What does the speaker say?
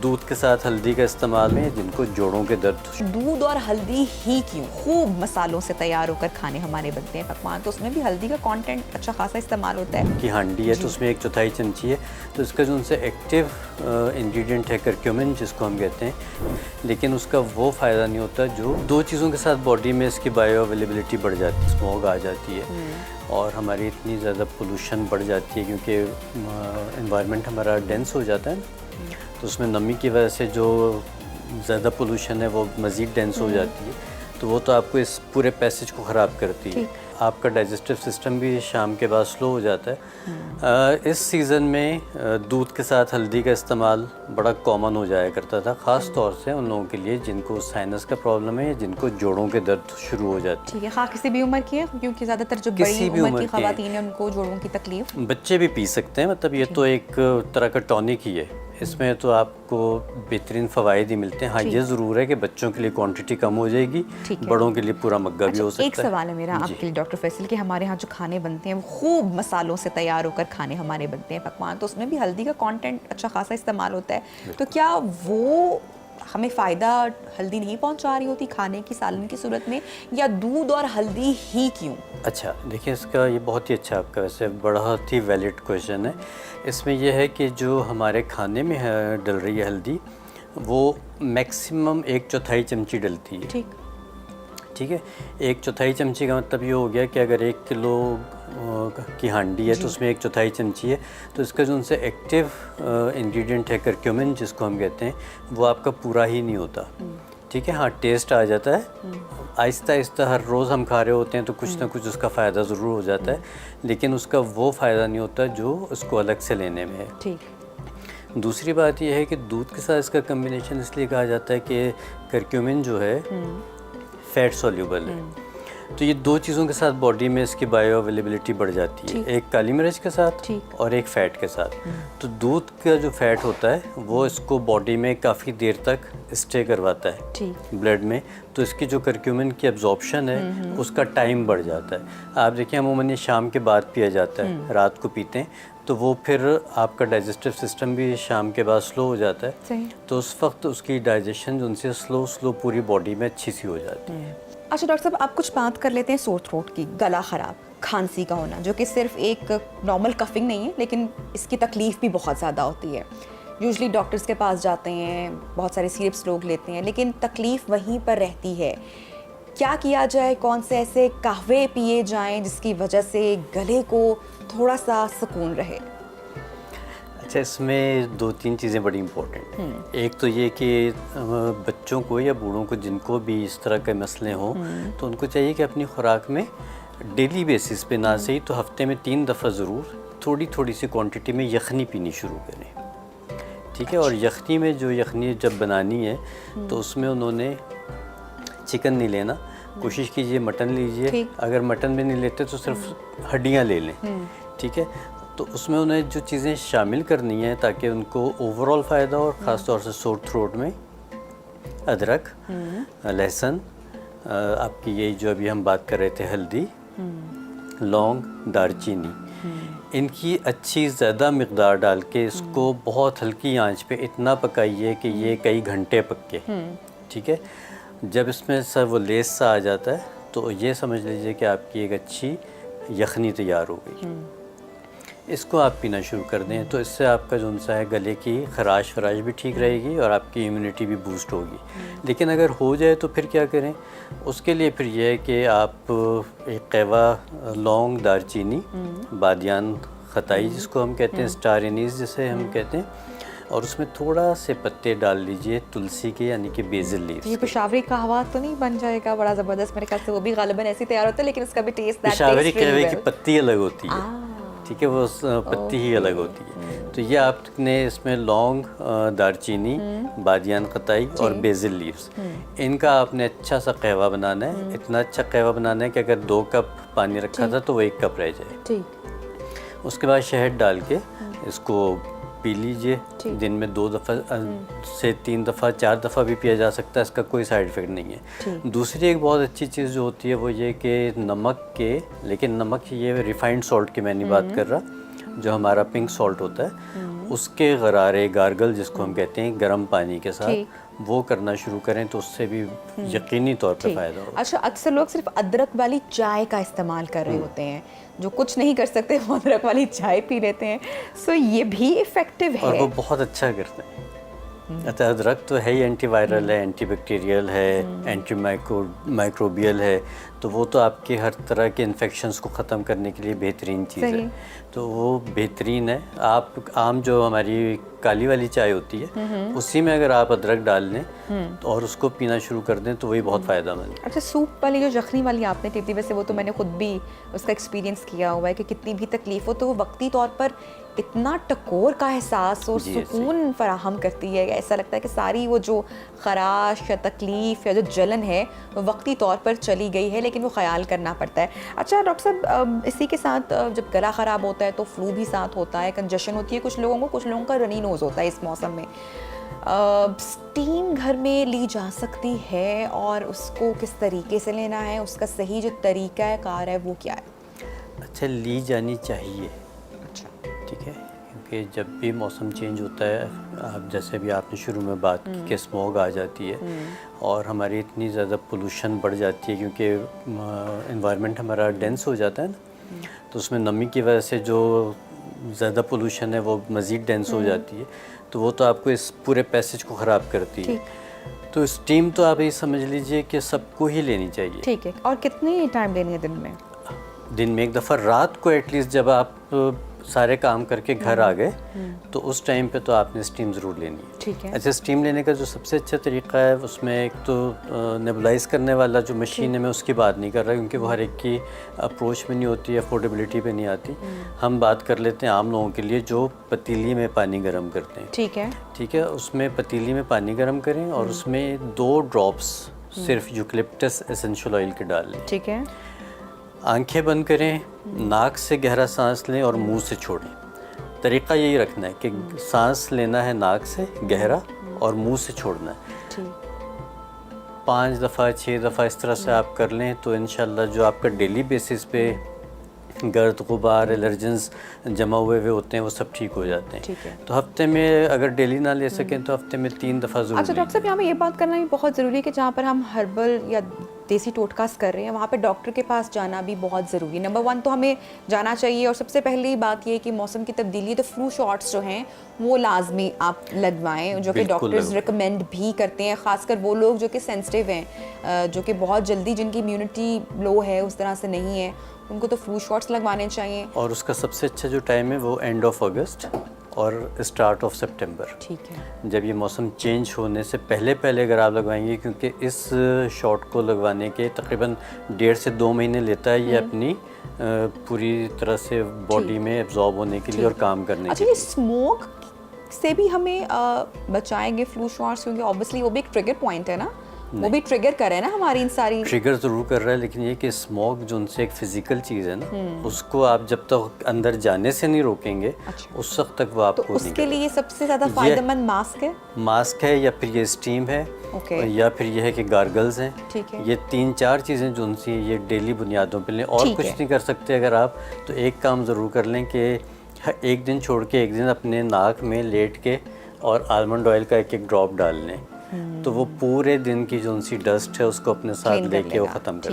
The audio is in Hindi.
दूध के साथ हल्दी का इस्तेमाल में जिनको जोड़ों के दर्द। दूध और हल्दी ही क्यों? खूब मसालों से तैयार होकर खाने हमारे बनते हैं पकवान, तो उसमें भी हल्दी का कंटेंट अच्छा खासा इस्तेमाल होता है। की हांडी है तो उसमें 1/4 चमची है, तो इसका जो उनसे एक्टिव इंग्रेडिएंट है करक्यूमिन जिसको हम कहते हैं, लेकिन उसका वो फ़ायदा नहीं होता जो दो चीज़ों के साथ बॉडी में इसकी बायो अवेलेबिलिटी बढ़ जाती है, स्मॉग आ जाती है और हमारी इतनी ज़्यादा पोल्यूशन बढ़ जाती है क्योंकि एनवायरनमेंट हमारा डेंस हो जाता है, तो उसमें नमी की वजह से जो ज़्यादा पोल्यूशन है वो मज़ीद डेंस हो जाती है, तो वो तो आपको इस पूरे पैसेज को ख़राब करती है। आपका डाइजेस्टिव सिस्टम भी शाम के बाद स्लो हो जाता है। इस सीज़न में दूध के साथ हल्दी का इस्तेमाल बड़ा कॉमन हो जाया करता था, ख़ास तौर से उन लोगों के लिए जिनको साइनस का प्रॉब्लम है या जिनको जोड़ों के दर्द शुरू हो जाती है। ठीक है, हाँ, किसी भी उम्र की है, क्योंकि ज़्यादातर जो बड़ी उम्र की ख़वातीन है उनको जोड़ों की तकलीफ। बच्चे भी पी सकते हैं, मतलब ये तो एक तरह का टॉनिक ही है, इसमें तो आपको बेहतरीन फ़वाइद ही मिलते हैं। हाँ, ये ज़रूर है कि बच्चों के लिए क्वांटिटी कम हो जाएगी, बड़ों के लिए पूरा मग्गा भी हो सकता है। एक सवाल है मेरा आपके लिए डॉक्टर फैसल कि हमारे यहाँ जो खाने बनते हैं वो खूब मसालों से तैयार होकर खाने हमारे बनते हैं पकवान, तो उसमें भी हल्दी का कंटेंट अच्छा खासा इस्तेमाल होता है, तो क्या वो हमें फ़ायदा हल्दी नहीं पहुंचा रही होती खाने की सालन की सूरत में, या दूध और हल्दी ही क्यों? अच्छा, देखिए इसका ये बहुत ही अच्छा आपका वैसे बहुत ही वैलिड क्वेश्चन है। इसमें यह है कि जो हमारे खाने में डल रही है हल्दी, वो मैक्सिमम 1/4 चमची डलती है। ठीक है, 1/4 चमची का मतलब ये हो गया कि अगर 1 किलो की हांडी है तो उसमें 1/4 चमची है, तो इसका जो उनसे एक्टिव इंग्रेडिएंट है करक्यूमिन जिसको हम कहते हैं, वो आपका पूरा ही नहीं होता। ठीक है, हाँ, टेस्ट आ जाता है, आहिस्ता आहिस्ता हर रोज़ हम खा रहे होते हैं तो कुछ ना कुछ उसका फ़ायदा ज़रूर हो जाता है, लेकिन उसका वो फ़ायदा नहीं होता जो उसको अलग से लेने में है। ठीक। दूसरी बात यह है कि दूध के साथ इसका कम्बिनेशन इसलिए कहा जाता है कि करक्यूमिन जो है फैट सॉल्यूबल है, तो ये दो चीज़ों के साथ बॉडी में इसकी बायो अवेलेबिलिटी बढ़ जाती है, एक काली मिर्च के साथ और एक फ़ैट के साथ। तो दूध का जो फ़ैट होता है वो इसको बॉडी में काफ़ी देर तक स्टे करवाता है ब्लड में, तो इसकी जो करक्यूमिन की एब्जॉर्प्शन है उसका टाइम बढ़ जाता है। आप देखिए अमूमन ये शाम के बाद पिया जाता है, रात को पीते हैं, तो वो फिर आपका डाइजेस्टिव सिस्टम भी शाम के बाद स्लो हो जाता है, तो उस वक्त उसकी डाइजेशन जो उनसे स्लो पूरी बॉडी में अच्छी सी हो जाती है। अच्छा डॉक्टर साहब, आप कुछ बात कर लेते हैं सोर थ्रोट की, गला ख़राब, खांसी का होना, जो कि सिर्फ एक नॉर्मल कफिंग नहीं है लेकिन इसकी तकलीफ़ भी बहुत ज़्यादा होती है। यूजुअली डॉक्टर्स के पास जाते हैं, बहुत सारे सिरप्स लोग लेते हैं, लेकिन तकलीफ़ वहीं पर रहती है। क्या किया जाए? कौन से ऐसे कहवे पिए जाएं जिसकी वजह से गले को थोड़ा सा सुकून रहे? अच्छा, इसमें 2-3 चीज़ें बड़ी इम्पोर्टेंट हैं। एक तो ये कि बच्चों को या बूढ़ों को जिनको भी इस तरह के मसले हों, तो उनको चाहिए कि अपनी खुराक में डेली बेसिस पे ना सही तो हफ्ते में 3 दफ़ा ज़रूर थोड़ी थोड़ी सी क्वांटिटी में यखनी पीनी शुरू करें। ठीक है, और यखनी में जो यखनी जब बनानी है तो उसमें उन्होंने चिकन नहीं लेना, कोशिश कीजिए मटन लीजिए, अगर मटन भी नहीं लेते तो सिर्फ हड्डियाँ ले लें। ठीक है, तो उसमें उन्हें जो चीज़ें शामिल करनी है ताकि उनको ओवरऑल फ़ायदा हो, ख़ास तौर से सोर थ्रोट में अदरक, लहसुन, आपकी यही जो अभी हम बात कर रहे थे हल्दी, लौंग, दालचीनी, इनकी अच्छी ज़्यादा मिक़दार डाल के इसको बहुत हल्की आंच पे इतना पकाइए कि ये कई घंटे पके। ठीक है, जब इसमें सर वो लेस सा आ जाता है तो ये समझ लीजिए कि आपकी एक अच्छी यखनी तैयार हो गई। इसको आप पीना शुरू कर दें तो इससे आपका जो सा है गले की खराश भी ठीक रहेगी और आपकी इम्यूनिटी भी बूस्ट होगी। लेकिन अगर हो जाए तो फिर क्या करें? उसके लिए फिर यह है कि आप एक कहवा, लौंग, दालचीनी, बादियान खताई जिसको हम कहते हैं, स्टार एनीस जिसे हम कहते हैं, और उसमें थोड़ा से पत्ते डाल लीजिए तुलसी के, यानी कि बेसिल लीव्स। ये पेशावरी कहवा तो नहीं बन जाएगा बड़ा ज़बरदस्त? मेरे ख्याल से वो भी गालिबन ऐसे तैयार होता है, लेकिन उसका भी टेस्ट पेशावरी कहवे की पत्ती अलग होती है। ठीक है, वो पत्ती ही अलग होती है। तो ये आपने इसमें लौंग, दालचीनी, बादियान खताई और बेसिल लीव्स, इनका आपने अच्छा सा कहवा बनाना है। इतना अच्छा कहवा बनाना है कि अगर 2 कप पानी रखा था तो वो 1 कप रह जाए। उसके बाद शहद डाल के इसको पी लीजिए। दिन में 2 दफ़ा से 3 दफ़ा 4 दफ़ा भी पिया जा सकता है, इसका कोई साइड इफ़ेक्ट नहीं है। दूसरी एक बहुत अच्छी चीज़ जो होती है वो ये कि नमक के, लेकिन नमक ये रिफाइंड सॉल्ट की मैं नहीं बात कर रहा, जो हमारा पिंक सॉल्ट होता है उसके गरारे गार्गल जिसको हम कहते हैं गर्म पानी के ठीक। साथ वो करना शुरू करें तो उससे भी यकीनी तौर पे ठीक। फ़ायदा होगा। अच्छा, अक्सर लोग सिर्फ अदरक वाली चाय का इस्तेमाल कर रहे होते हैं, जो कुछ नहीं कर सकते वो अदरक वाली चाय पी लेते हैं, सो ये भी इफ़ेक्टिव और है? वो बहुत अच्छा करते हैं। अच्छा, अदरक तो है ही एंटीवायरल है, एंटीबैक्टीरियल है, एंटी माइक्रोबियल है, तो वो तो आपके हर तरह के इन्फेक्शंस को ख़त्म करने के लिए बेहतरीन चीज़ सही। है, तो वो बेहतरीन है। आप आम जो हमारी काली वाली चाय होती है उसी में अगर आप अदरक डाल लें और उसको पीना शुरू कर दें तो वही बहुत फ़ायदेमंद है। अच्छा, सूप वाली जो यखनी वाली आपने पी थी, वैसे वो तो मैंने खुद भी उसका एक्सपीरियंस किया हुआ है कि कितनी भी तकलीफ हो तो वो वक्ती तौर पर इतना टकोर का एहसास और जी, सुकून फराहम करती है। ऐसा लगता है कि सारी वो जो खराश या तकलीफ या जो जलन है वो वक्ती तौर पर चली गई है, लेकिन वो ख्याल करना पड़ता है। अच्छा डॉक्टर साहब, इसी के साथ जब गला ख़राब होता है तो फ्लू भी साथ होता है, कंजेशन होती है कुछ लोगों को, कुछ लोगों का रनी नोज़ होता है इस मौसम में। स्टीम घर में ली जा सकती है और उसको किस तरीके से लेना है, उसका सही जो तरीका है कार है वो क्या है? अच्छा, ली जानी चाहिए, अच्छा, ठीक है, क्योंकि जब भी मौसम चेंज होता है, आप जैसे भी आपने शुरू में बात की कि स्मॉग आ जाती है और हमारी इतनी ज़्यादा पोल्यूशन बढ़ जाती है क्योंकि इन्वायरमेंट हमारा डेंस हो जाता है ना, तो उसमें नमी की वजह से जो ज़्यादा पोल्यूशन है वो मज़ीद डेंस हो जाती है, तो वो तो आपको इस पूरे पैसेज को ख़राब करती है। तो स्टीम तो आप ये समझ लीजिए कि सबको ही लेनी चाहिए। ठीक है। और कितनी टाइम लेनी है दिन में? दिन में एक दफ़ा, रात को एटलीस्ट जब आप सारे काम करके घर आ गए तो उस टाइम पे तो आपने स्टीम ज़रूर लेनी है। ठीक है। अच्छा, स्टीम लेने का जो सबसे अच्छा तरीका है उसमें एक तो नेबुलाइज करने वाला जो मशीन है, मैं उसकी बात नहीं कर रहा क्योंकि वो हर एक की अप्रोच में नहीं होती, अफोर्डेबिलिटी पे नहीं आती। हम बात कर लेते हैं आम लोगों के लिए जो पतीली में पानी गर्म करते हैं। ठीक है। ठीक है, उसमें पतीली में पानी गर्म करें और उसमें 2 ड्रॉप्स सिर्फ यूकलिप्टस एसेंशियल ऑयल के डाल लें। ठीक है। आंखें बंद करें, नाक से गहरा सांस लें और मुंह से छोड़ें। तरीका यही रखना है कि सांस लेना है नाक से गहरा और मुंह से छोड़ना है। ठीक। 5 दफ़ा 6 दफ़ा इस तरह से आप कर लें तो इंशाल्लाह जो आपका डेली बेसिस पे गर्द गुबार एलर्जेंस जमा हुए होते हैं वो सब ठीक हो जाते हैं। ठीक है। तो हफ्ते में अगर डेली ना ले सकें तो हफ्ते में 3 दफ़ा ज़रूर अच्छा डॉक्टर साहब, यहाँ पे ये बात करना भी बहुत ज़रूरी है कि जहाँ पर हम हर्बल या देसी टोटकास कर रहे हैं वहाँ पे डॉक्टर के पास जाना भी बहुत ज़रूरी है। नंबर 1 तो हमें जाना चाहिए और सबसे पहली बात ये है कि मौसम की तब्दीली, तो फ्लू शॉट्स जो हैं वो लाजमी आप लगवाएं, जो कि बिल्कुल डॉक्टर्स रिकमेंड भी करते हैं, ख़ासकर वो लोग जो कि सेंसिटिव हैं, जो कि बहुत जल्दी जिनकी इम्यूनिटी लो है, उस तरह से नहीं है, उनको तो फ्लू शॉट्स लगवाने चाहिए। और उसका सबसे अच्छा जो टाइम है वो एंड ऑफ अगस्त और स्टार्ट ऑफ सितंबर। ठीक है। जब ये मौसम चेंज होने से पहले पहले अगर आप लगवाएंगे, क्योंकि इस शॉट को लगवाने के तकरीबन 1.5 से 2 महीने लेता है ये अपनी पूरी तरह से बॉडी में एब्जॉर्ब होने के लिए और काम करने अच्छा, के ये लिए। स्मोक से भी हमें बचाएंगे फ्लू शॉट्स, क्योंकि ऑब्वियसली वो भी एक ट्रिगर पॉइंट है ना, वो भी ट्रिगर कर रहा है ना हमारी इन सारी। ट्रिगर ज़रूर कर रहा है, लेकिन ये कि स्मोक जो उनसे एक फिजिकल चीज़ है ना, उसको आप जब तक अंदर जाने से नहीं रोकेंगे उस वक्त तक वो आपको तो नहीं उसके लिए सबसे ज़्यादा फायदेमंद मास्क है? मास्क है या फिर ये स्टीम है, ओके। या फिर ये है कि गार्गल्स हैं। ठीक है। ये 3-4 चीज़ें जो उनसे ये डेली बुनियादों पे लें और ठीक कुछ है। नहीं कर सकते अगर आप, तो एक काम ज़रूर कर लें कि एक दिन छोड़ के एक दिन अपने नाक में लेट के और आलमंड ऑयल का 1-1 ड्रॉप डाल लें, तो वो पूरे दिन की जो उनसी डस्ट है उसको अपने साथ लेके वो ख़त्म कर